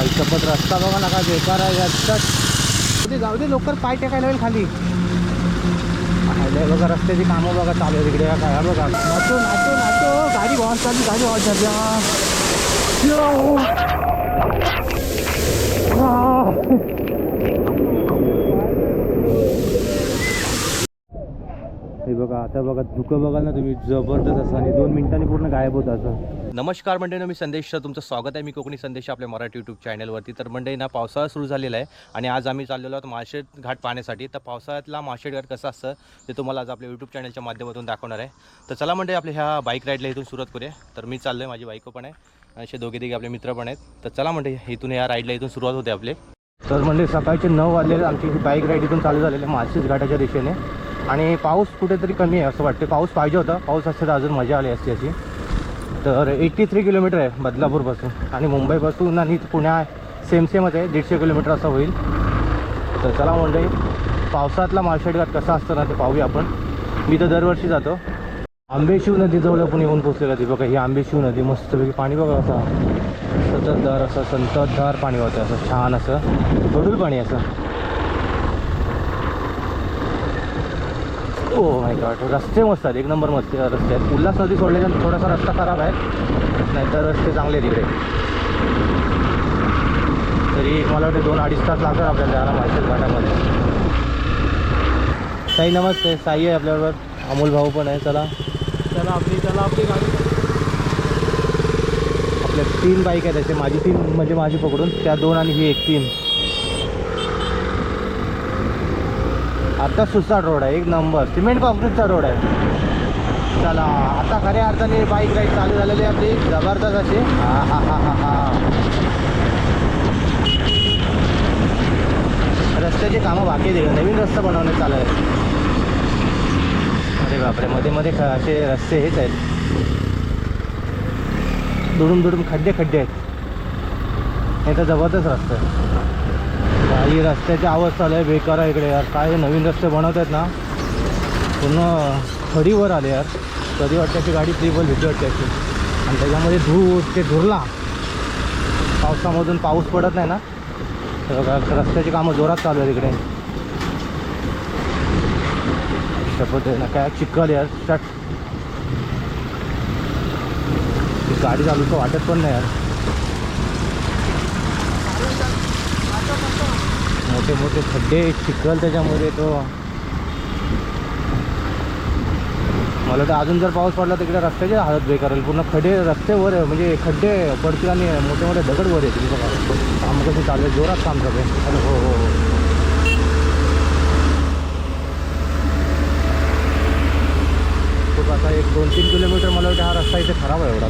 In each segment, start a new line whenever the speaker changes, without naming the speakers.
आयुष्यभर रस्ता बघा ना काय बेकार आहे रस्त्यात. जाऊ दे लवकर पाय टेकायला होईल खाली. बघा रस्त्याची कामं बघा चालू आहे तिकडे काय बघा. नाचो नाचो नाचो गाडी वाहन चालली गाडी वाहन चालली. हे बघा आता बघा धुकं बघाल ना तुम्ही जबरदस्त असं आणि 2 मिनिटांनी पूर्ण गायब होतं असं. नमस्कार मंडळी, मी संदेश, तुमचं स्वागत आहे. मी कोकणी संदेश आपल्या मराठी यूट्यूब चॅनलवरती. तर मंडळी ना पावसाळा सुरू झालेला आहे आणि आज आम्ही चाललेलो आहोत माळशेज घाट पाहण्यासाठी. तर पावसाळ्यातला माळशेज घाट कसं असतं ते तुम्हाला आज आपल्या यूट्यूब चॅनलच्या माध्यमातून दाखवणार आहे. तर चला मंडळी आपल्या ह्या बाईक राईडला इथून सुरुवात करूया. तर मी चाललो आहे, माझी बाईको पण आहे, असे दोघे आपले मित्र पण आहेत. तर चला मंडळी इथून या राईडला इथून सुरुवात होते आपले. तर म्हणजे सकाळचे 9 वाजलेले आमची ही बाईक राईड इथून चालू झालेली आहे माळशेज घाटाच्या दिशेने. आणि पाऊस कुठेतरी कमी आहे असं वाटते. पाऊस पाहिजे होता, पाऊस असते तर अजून मजा आली असती अशी. तर 83 किलोमीटर आहे बदलापूरपासून आणि मुंबईपासून आणि पुण्या सेमच आहे, 150 किलोमीटर असं होईल. तर चला मंडळी पावसातला माळशेज घाट कसा असतो ना ते पाहूया आपण. मी तर दरवर्षी जातो. आंबेशिव नदीजवळ आपण येऊन पोचलेलं आहे. बघा ही आंबेशिव नदी मस्तपैकी पाणी बघा असं सततधार असं संततधार पाणी होतं असं छान असं गडूळ पाणी असं. ओ माय गॉड, रस्ते मस्त आहेत, एक नंबर मस्त रस्ते आहेत. उल्हास नदी सोडल्यानंतर थोडासा रस्ता खराब आहे, नाहीतर रस्ते चांगले आहेत तिकडे. तरी मला वाटते 2-2.5 तास लागतात आपल्याला जायला माळशेज घाटामध्ये. साई नमस्ते, साई आहे आपल्याबरोबर, अमोल भाऊ पण आहे. चला आपली गाडी. आपल्या 3 बाईक आहेत त्याचे, माझी 3 म्हणजे माझी पकडून त्या 2 आणि ही 1 3. आता सुसाट रोड आहे, एक नंबर सिमेंट कॉन्क्रीटचा रोड आहे. चला आता खऱ्या अर्थाने बाईक राईड चालू झालेली आहे आपली जबरदस्त अशी. रस्त्याची कामं बाकी दिलं, नवीन रस्ता बनवण्यात चालू आहे. अरे बापरे, मध्ये मध्ये असे रस्ते हेच आहेत, दुडून खड्डे आहेत. हे तर जबरदस्त रस्ता आहे. ही रस्त्याची अवस्था चालू आहे बेकार आहे इकडे यार. काय नवीन रस्ते बनवत आहेत ना, पूर्ण खडीवर आले यार. कधी वाटते अशी गाडी ट्रिपल भीती वाटते अशी. आणि त्याच्यामध्ये धुरला पावसामधून पाऊस पडत नाही ना. रस्त्याची कामं जोरात चालू आहेत इकडे. शपथ आहे ना, काय चिखल यार. शट गाडी चालूचं वाटत पण नाही यार. मोठे खड्डे चिखल त्याच्यामध्ये. तो मला वाटतं अजून जर पाऊस पडला तर इकडे रस्त्याची हालत बेकार होईल. पूर्ण खड्डे रस्त्यावर आहे, म्हणजे खड्डे पडतील आणि मोठे दगड वर येतील. बघा काम कसं चालू आहे, जोरात काम चालू आहे. हो खूप आता 1-2-3 किलोमीटर मला वाटतं हा रस्ता इथे खराब आहे. एवढा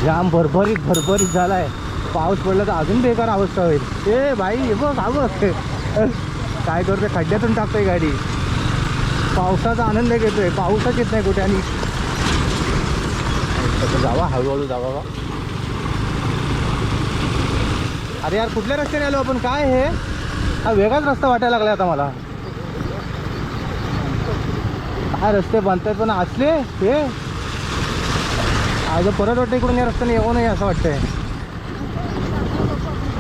जाम भरभरीत झाला आहे. पाऊस पडला तर अजून बेकार अवस्था होईल. ए भाई हे बघ काय करतोय, खड्ड्यातून टाकतोय गाडी. पावसाचा आनंद घेतोय, पाऊसच येत नाही कुठे. आणि जावा हळूहळू जावा. अरे यार कुठल्या रस्त्याने आलो आपण, काय हे हा वेगळाच रस्ता वाटायला लागला आता मला. काय रस्ते बांधतायत पण असले हे आज परत वाटतं इकडून या रस्त्याने येऊ नये असं वाटतंय.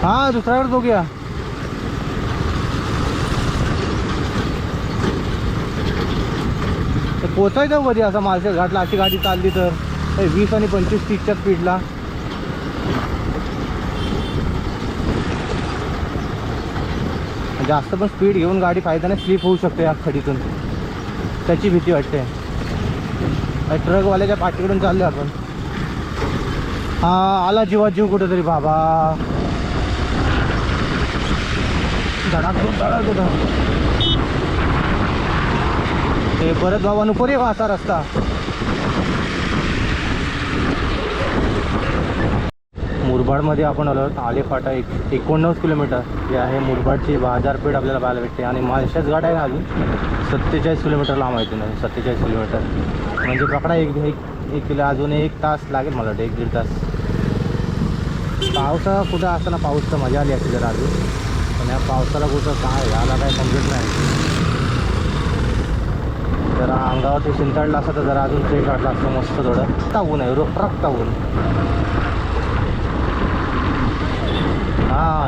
हां दुसऱ्याकडे बघूया. पोचायचं कधी असा माळशेज घाटला अशी गाडी चालली तर 20 आणि 25-30च्या स्पीडला. जास्त पण स्पीड घेऊन गाडी फायदा नाही, स्लिप होऊ शकते या खडीतून, त्याची भीती वाटते. ट्रकवाल्याच्या पाठीकडून चाललो आपण. हां आला जीव कुठेतरी बाबा. धडाक होता ते परत बाबा नको रे असा रस्ता. मुरबाडमध्ये आपण आलो. आलेफाटा 49 किलोमीटर जे आहे. मुरबाडची बाजारपेठ आपल्याला पाहायला भेटते. आणि माळशेज घाट आहे ना अजून 47 किलोमीटर लांब आहे. तुम्ही 47 किलोमीटर म्हणजे पकडा एक किलो अजून 1 तास लागेल मला वाटतं, 1-1.5 तास. पावसा कुठं असताना पाऊस तर मजा आली असते जरा अजून, पण या पावसाला कुठं काय याला काय समजत नाही. जरा अंगावरती शिंताडला असतं तर जरा अजून फ्रेश वाटलं असतं मस्त. थोडं ऊन आहे, रखता ऊन.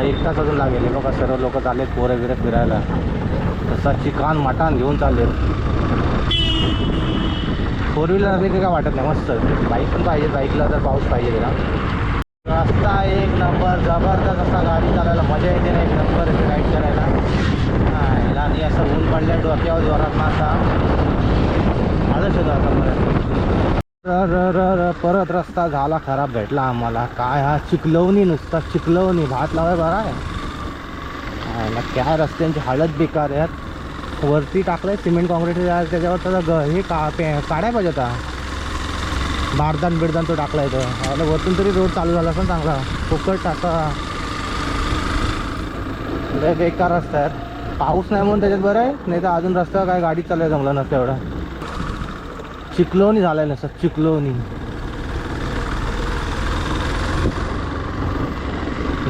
1 तास अजून लागेल. हे बघा सर्व लोक चाललेत पोरं बिरं फिरायला. तसा चिकान मटान घेऊन चाललेत. 4 व्हीलर असली की काय वाटत नाही, मस्त. बाईक पण पाहिजे, बाईकला जर पाऊस पाहिजे त्याला. रस्ता 1 नंबर, जबरदस्त. असा गाडी चालायला मजा येते ना, 1 नंबर राईड करायला. आणि असं ऊन पडल्या डोक्यावर जोरात मासा आळस होता आता. परत रस्ता झाला खराब, भेटला आम्हाला. काय हा चिखलवणी, नुसता चिखलवणी. भात लावाय बरा आहे. काय रस्त्यांची हालत बेकार आहे. वरती टाकलंय सिमेंट कॉन्क्रीट, त्याच्यावर त्याचा हे काढाय पाहिजे आता. बारदान बिरदान तो टाकलाय तो. वरतून तरी रोड चालू झाला पण चांगला. फुकट टाका. बेकार रस्ता आहे. पाऊस नाही म्हणून त्याच्यात बरं आहे, नाही तर अजून रस्ता काय गाडी चालवायला जमला नसतं एवढा. चिखलवणी झालाय नसतं, चिखलवणी.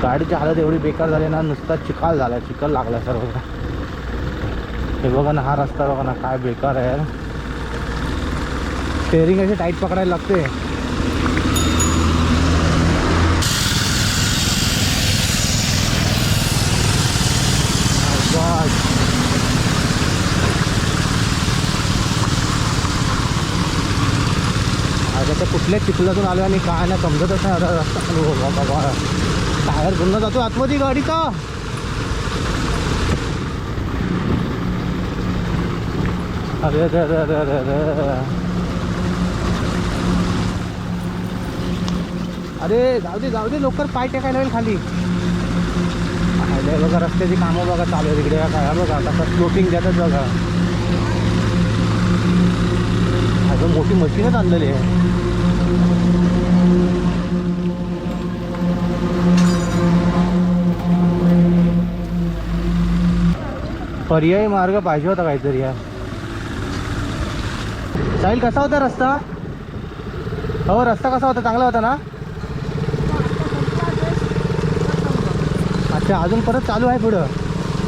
गाडीची हालत एवढी बेकार झाली ना, नुसता चिखल झाला, चिखल लागला सर्व. हे बघा ना, हा रस्ता बघा ना, काय बेकार आहे. स्टेअरिंग अशी टाईट पकडायला लागते. आता त्या कुठल्या चिखलातून आलो आणि काय नाही समजतच नाही आता रस्ता. टायर पुन्हा जातो आतमध्ये गाडीचा. अरे अरे अरे अरे अरे अरे अरे जाऊ दे लवकर, पाय टेकायला होईल खाली. बघा रस्त्याची कामं बघा चालू आहे तिकडे. काय बघा आता स्लोपिंग देतात बघा. अजून मोठी मशीनच आणलेली आहे. पर्यायी मार्ग पाहिजे होता काहीतरी यार. साहिल कसा होता रस्ता? हो रस्ता कसा होता? चांगला होता ना? अच्छा, अजून परत चालू आहे पुढं.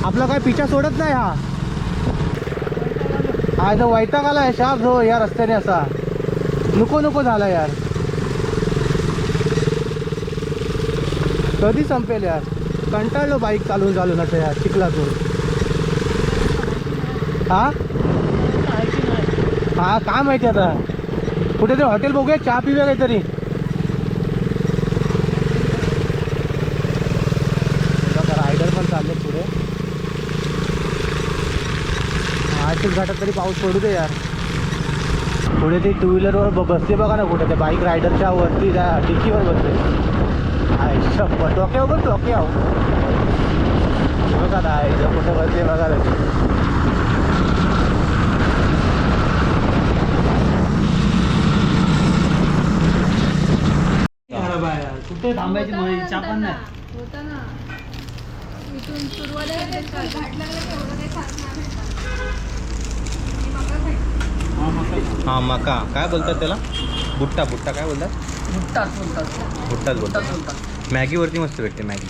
आपला काय पिछा सोडत नाही हा. हा जो वैताग आला आहे शाप हो या रस्त्याने. असा नको झाला यार. कधी संपेल यार. कंटाळलो बाईक चालून असं यार चिखलातून. हा काय माहिती आता. कुठेतरी हॉटेल बघूया, चहा पिऊया काहीतरी. रायडर पण चालले पुढे. आशिष घाटात तरी पाऊस पडू दे यार. पुढे ते 2 व्हीलरवर बसते बघा ना कुठे. ते बाईक रायडरच्या वरती त्या डिकीवर बसते. डोक्यावर बघा ना कुठे बसते बघा.
कुठे थांबायची इच्छा पण नाही.
हा मका काय बोलतात त्याला? भुट्टा काय बोलतात? भुट्टाच बोलतात. मॅगीवरती मस्त भेटते मॅगी.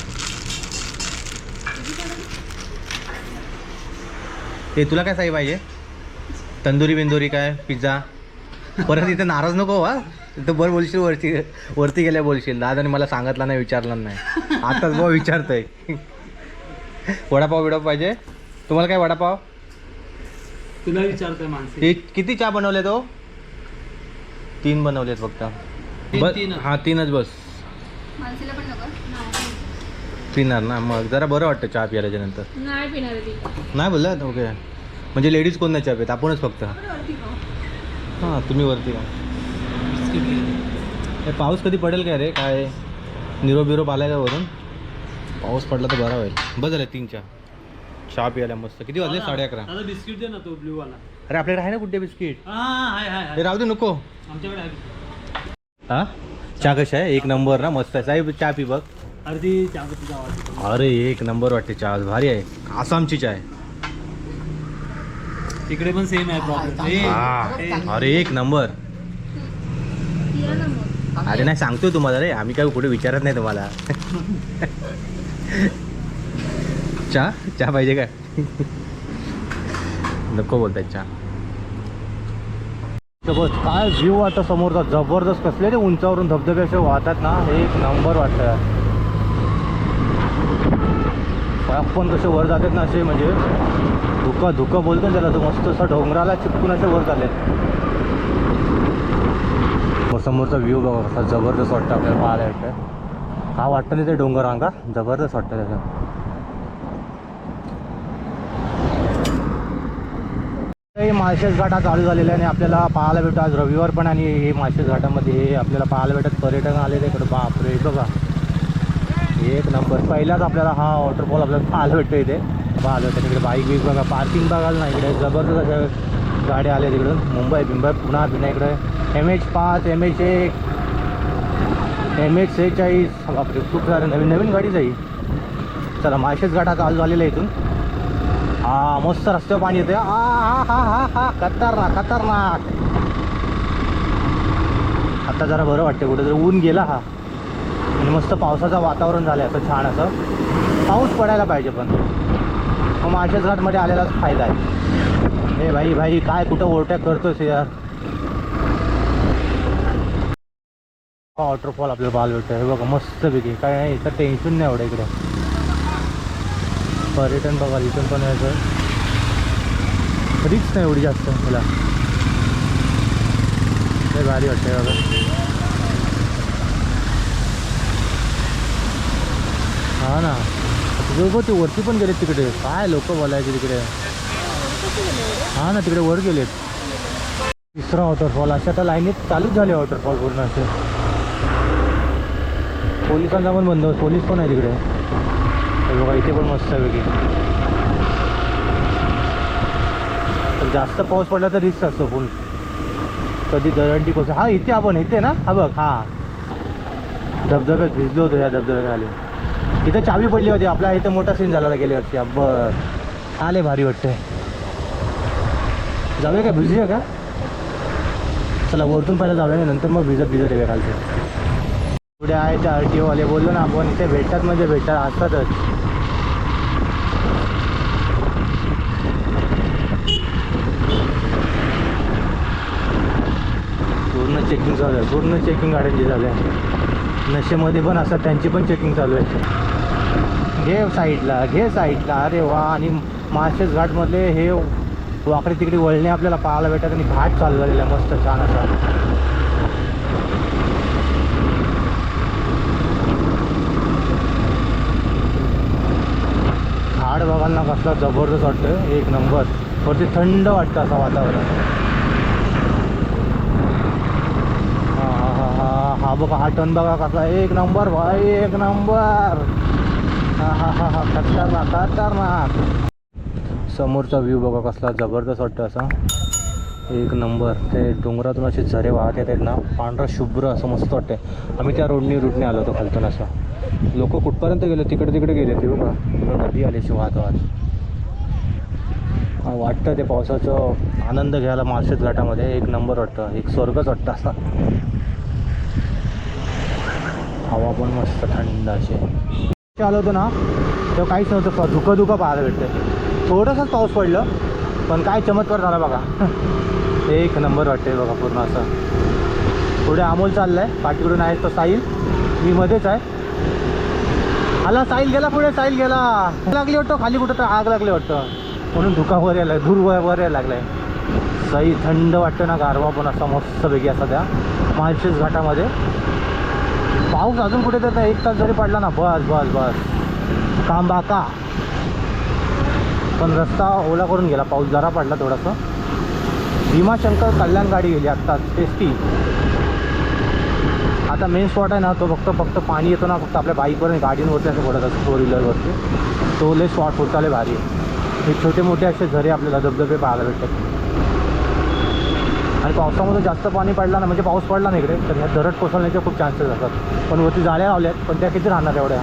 ते तुला काय साई पाहिजे? तंदुरी बिंदुरी काय पिझ्झा? परत इथं नाराज नको हा. इथं बरं बोलशील, वरती गेल्या बोलशील. दादाने मला सांगितलं नाही, विचारलं नाही. आताच भाऊ विचारतोय. वडापाव पाहिजे तुम्हाला? काय वडापाव?
तुला विचारतोय माणसे.
किती चहा बनवले तो? 3 बनवलेत फक्त. हा 3च बस. पिणार ना मग जरा बरं वाटतं चहा प्यायल्याच्या नंतर. नाही बोलला ओके. म्हणजे लेडीज कोण नाही चहा पित, आपणच फक्त. हां तुम्ही वरती का? पाऊस कधी पडेल काय रे? काय निरोप आलाय का वरून? पाऊस पडला तर बरा होईल. बस झालं 3 चहा प्यायला मस्त. किती वाजले? 11:30.
बिस्किट दे ना तो ब्ल्यू वाला.
अरे आपल्याकडे आहे ना कुठे बिस्किट?
हाय
राहू दे नको.
आमच्याकडे आहे.
हा चहा कशा आहे? 1 नंबर ना, मस्त आहे. साहेब चहा पी बघ.
अर्धी चहापत्तीचा आवाज.
अरे 1 नंबर वाटते चहा, भारी आहे. आसामची चाय.
तिकडे पण सेम आहे प्रॉब्लेम.
अरे 1 नंबर. अरे नाही सांगतोय तुम्हाला रे, आम्ही काय कुठे विचारत नाही तुम्हाला. चहा पाहिजे काय? नको बोलताय चहा. काय व्ह्यू आता समोरचा जबरदस्त. कसले ते उंचावरून धबधबे असे वाहतात ना, 1 नंबर वाटतं. फळक पण कसे वर जातात ना असे, म्हणजे धुकं धुकं बोलतो ना त्याला, तो मस्त असं डोंगराला चिपकून असे वर झाले. मग समोरचा व्ह्यू बघा कसा जबरदस्त वाटतं आपल्याला पाहायला वाटतं. हा वाटतं नाही ते डोंगर अंगा जबरदस्त वाटतं त्याचं. हे माळशेज घाट हा चालू झालेला आहे आणि आपल्याला पाहायला भेटतो आज रविवार पण, आणि हे माळशेज घाटामध्ये हे आपल्याला पाहायला भेटत पर्यटन आलेले इकडं. बापरे बघा एक नंबर. पहिलाच आपल्याला हा वॉटरफॉल आपल्याला पाहायला भेटतो इथे. पाहायला भेटतं तिकडे बाईक बीक बघा, पार्किंग बघायला ना इकडे जबरदस्त अशा गाड्या आल्या तिकडून. मुंबई पुन्हा इकडे MH5 MH1 MH46 बापरे खूप सारे नवीन नवीन गाडी जाईल. चला माळशेज घाट हा चालू झालेला आहे इथून. हा मस्त रस्त्यावर पाणी येते. हा हा हा हा खतरनाक खतरनाक. आता जरा बरं वाटतं, कुठं जर ऊन गेला हा आणि मस्त पावसाचं वातावरण झालं आहे असं छान. असं पाऊस पडायला पाहिजे, पण मग माळशेज घाटमध्ये आलेलाच फायदा आहे. हे भाई भाई काय कुठं ओव्हरटेक करतोस यार. वॉटरफॉल आपल्याला पाहायला भेटतं. हे बघा मस्तपैकी काय नाही, इथं टेन्शन नाही एवढं. इकडे पर्यटन बघा इथून पण यायचं, रिक्स नाही एवढी जास्त मला. लय भारी वाटते बघा. हा ना बघ ते वरती पण गेलेत तिकडे, काय लोक बोलायचे तिकडे. हा ना तिकडे वर गेलेत. तिसरा वॉटरफॉल अशा त्या लाईनीत चालूच झाले वॉटरफॉल पूर्ण असे. पोलिसांचा पण बंदोबस्त, पोलीस पण आहे तिकडे. हे बघा इथे पण मस्त आहे वेगळी. पण जास्त पाऊस पडला तर रिस्क असतो फुल, कधी दरंडी कोसळ. हा इथे आपण इथे ना, हा बघ हा धबधब्यात भिजलो होतो. या धबधब्यात आले, इथं चावी पडली होती. आपल्या इथं मोठा सीन झाला गेल्या वर्षी. बरं आले भारी वाटते. जाऊया का, भिजूया का? चला वरतून पहिला जाऊया, नंतर मग भिजत येऊया खालचे. पुढे आहे ते RTO वाले. बोललो ना आपण इथे भेटतात म्हणजे भेटतात असतातच. पूर्ण चेकिंग चालू आहे, पूर्ण चेकिंग गाड्यांची चालू आहे. नशेमध्ये पण असतात, त्यांची पण चेकिंग चालू आहे. घे साईडला घे साईडला. अरे वा. आणि माळशेज घाटमधले हे वाकडे तिकडे वळणे आपल्याला पाहायला भेटतात, आणि घाट चालू झालेला आहे मस्त छान असा. घाट बघाल ना कसला जबरदस्त वाटतं, एक नंबर. वरती थंड वाटतं असं वातावरण. हा हा हा हा हा बघा हा टन बघा कसला एक नंबर भाई, एक नंबर. हा हा हा हा खतरनाक खतरनाक. समोरचा व्ह्यू बघा कसला जबरदस्त वाटतं असा, एक नंबर. ते डोंगरातून असे झरे वाहत येत आहेत ना, पांढरा शुभ्र असं मस्त वाटतं. आम्ही त्या रूटने आलो होतो खालतून. असं लोक कुठपर्यंत गेले, तिकडे तिकडे गेले ते बघा. नदी आली अशी वाहत वाहत. वाटतं ते पावसाचं आनंद घ्यायला माळशेज घाटामध्ये एक नंबर वाटतं, एक स्वर्गच वाटतं असा. हवा पण मस्त थंड अशी. आलो होतो ना तेव्हा काहीच नव्हतं, धुकं धुकं पाहायला भेटतं. थोडंसंच पाऊस पडलं, पण काय चमत्कार झाला बघा. एक नंबर वाटते बघा पूर्ण असं. पुढे अमोल चालला आहे, पाठीकडून आहे तो साहिल, मी मध्येच आहे. आला साहिल गेला पुढे, साहिल गेला. लागली वाटतं खाली, कुठं तर आग लागली वाटतं, म्हणून धुका वर यायला, धूर वर यायला लागलाय. सही थंड वाटतं ना, गारवा पण असा मस्तपैकी असा त्या माळशेज घाटामध्ये. पाऊस अजून कुठे तर 1 तास जरी पडला ना, बस बस बस काम बाका. पण रस्ता ओला करून गेला, पाऊस जरा पडला थोडासा. भीमाशंकर कल्याण गाडी गेली आत्ताच टेस्टी. आता मेन स्पॉट आहे ना तो फक्त पाणी येतो ना, फक्त आपल्या बाईकवर गाडींवरती असं पडत असतं, 4 व्हीलरवरती. तो लय स्पॉट फुटताले भारी आहे. हे छोटे मोठे असे झरे आपल्याला धबधबे पाहायला भेटतात. आणि पावसामध्ये जास्त पाणी पडला ना, म्हणजे पाऊस पडला ना इकडे, तर ह्या दरड कोसळण्याचे खूप चान्सेस असतात. पण वरती जाळ्या लावल्या आहेत, पण त्या किती राहणार एवढ्या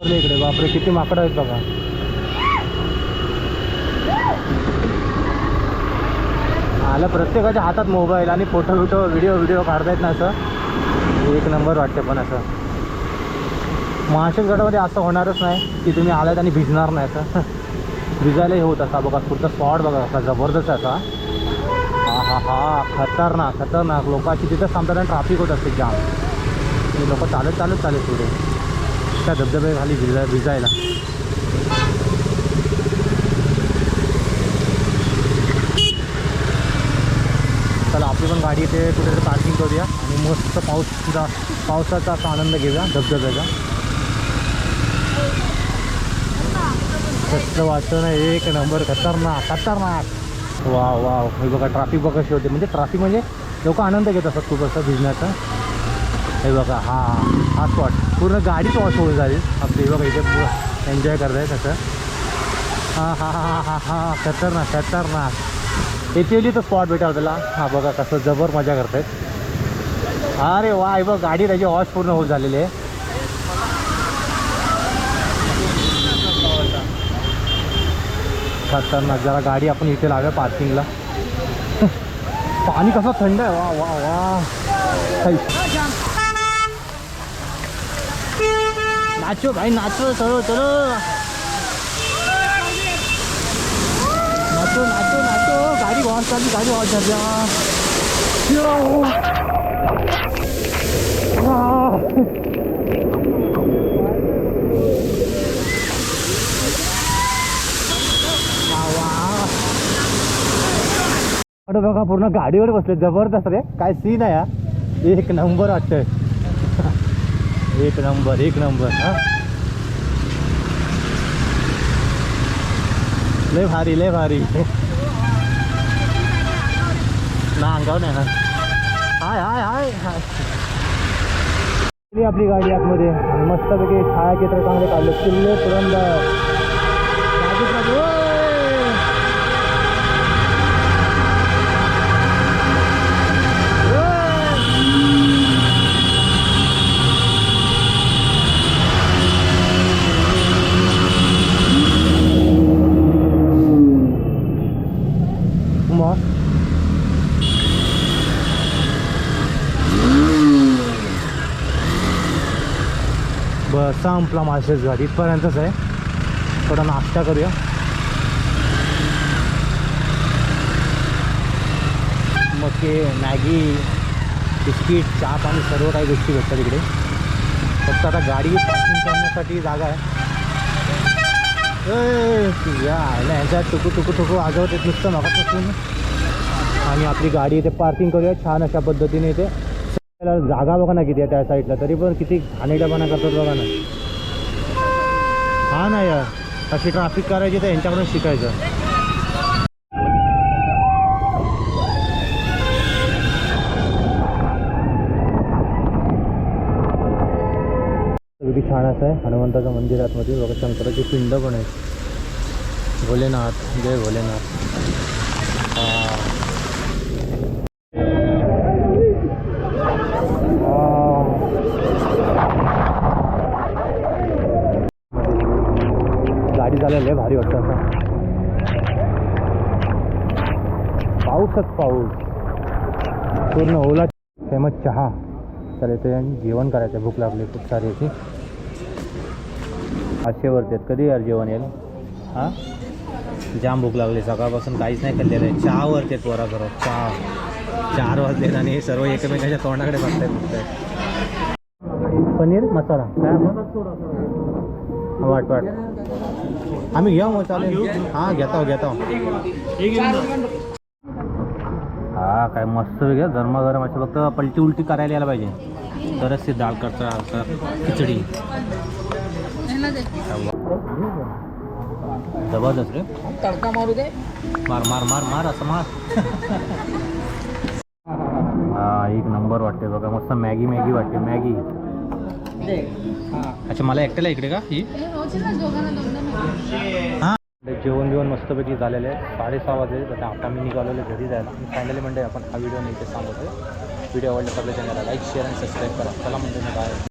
इकडे. बापरे किती माकडं आहेत बघा. आला प्रत्येकाच्या हातात मोबाईल आणि फोटो व्हिडिओ काढतायत ना, असं एक नंबर वाटते. पण असं माळशेज घाटामध्ये असं होणारच नाही की तुम्ही आलात आणि भिजणार नाही. असं भिजायला हे होत असा बघा. पुढचा स्पॉट बघा असा जबरदस्त असा. हा हा हा खतरनाक खतरनाक. लोकांची तिथं थांबताना ट्रॅफिक होत असते जाम, लोक चालत पुढे. मस्त धबधबे खाली भिजायला. चला आपली पण गाडी इथे कुठेतरी पार्किंग करूया आणि मस्त पावसाचा असा आनंद घेऊया धबधब्याचा. मस्त वाटतं ना, एक नंबर. खतरनाक. वा वा. हे बघा ट्रॅफिक बघा कशी होते, म्हणजे ट्रॅफिक म्हणजे लोक आनंद घेत असतात खूप असं भिजण्याचा. हे बघा हा स्पॉट पूर्ण गाडीच वॉश होऊन झाली आपली. हे बघा इथे पूर्ण एन्जॉय करताय तसं. हा खतरनाक. इथे तो स्पॉट भेटा त्याला. हा बघा कसं जबर मजा करतायत. अरे वा. हे बघ गाडी त्याची वॉश पूर्ण होत झालेली आहे. खतरनाक. जरा गाडी आपण इथे लावूया पार्किंगला. पाणी कसं थंड आहे. वा वा वा. नाचो भाई नाचो. चलो नाचो. गाडी वॉश झाली. अरे बघा पूर्ण गाडीवर बसले. जबरदस्त रे. काय सीन आहे यार. एक नंबर वाटतंय. एक नंबर. हा लय भारी. ना अंगावर नाही ना. हाय. आपली गाडी आतमध्ये मस्तपैकी छायाचित्र चांगले काढले. किल्ले पुरंदर. बस संपला माळशेज घाट. इथपर्यंतच आहे. थोडा नाश्ता करूया. मके मॅगी बिस्किट चहा पाणी सर्व काही गोष्टी भेटतात इकडे. फक्त आता गाडी पार्किंग करण्यासाठी जागा आहे. ह्यांच्या टुकू आजवत नुसतं मागापासून. आणि आपली गाडी इथे पार्किंग करूया छान अशा पद्धतीने. इथे जागा बघा ना किती आहे त्या साईडला, तरी पण किती घाणेरडेपणा करतात बघा ना. हा ना यार, अशी ट्रॅफिक करायची तर यांच्याकडून शिकायचं. किती छान असं आहे. हनुमंताचं मंदिर आतमध्ये बघा. शंकराची पिंड पण आहे. भोलेनाथ, जय भोलेनाथ. गाडी चालायला भारी वाटतं असं. पाऊसच पाऊस पूर्ण ओला. फेमस चहा. तर इथे जेवण करायचं. भूक लागली खूप सारी याची. 500 वरती आहेत. कधी यार जेवण येईल. हां जाम भूक लागली. सकाळपासून काहीच नाही खाल्लेलं आहे. चहावरती आहेत पोरा करो. चहा 4 वाजलेत आणि हे सर्व एकमेकांच्या तोंडाकडे बघतायत नुसतं. पनीर मसाला काय वाट आम्ही घेऊ मग चालेल. हां घेतो. हा काय मस्त वेगळं गरमागरम असं. फक्त पलटी उलटी करायला यायला पाहिजे तरच ते डाळ करता खिचडी. जबरदस्त रे. तडका मारू दे. मार असं मार. हा एक नंबर वाटते बघा. मस्त मॅगी वाटते. मॅगी. अच्छा मला एकट्याला इकडे का ही. हां जेवण बिवण मस्तपैकी झालेलं आहे. 6:30 वाजले. आता मी निघालेलो घरी जायला. फायनली म्हणजे आपण हा व्हिडिओ नाही इथे सांगतो. व्हिडिओ आवडला सगळ्या चॅनलला लाईक शेअर आणि सबस्क्राईब करा. चला म्हणजे बाय.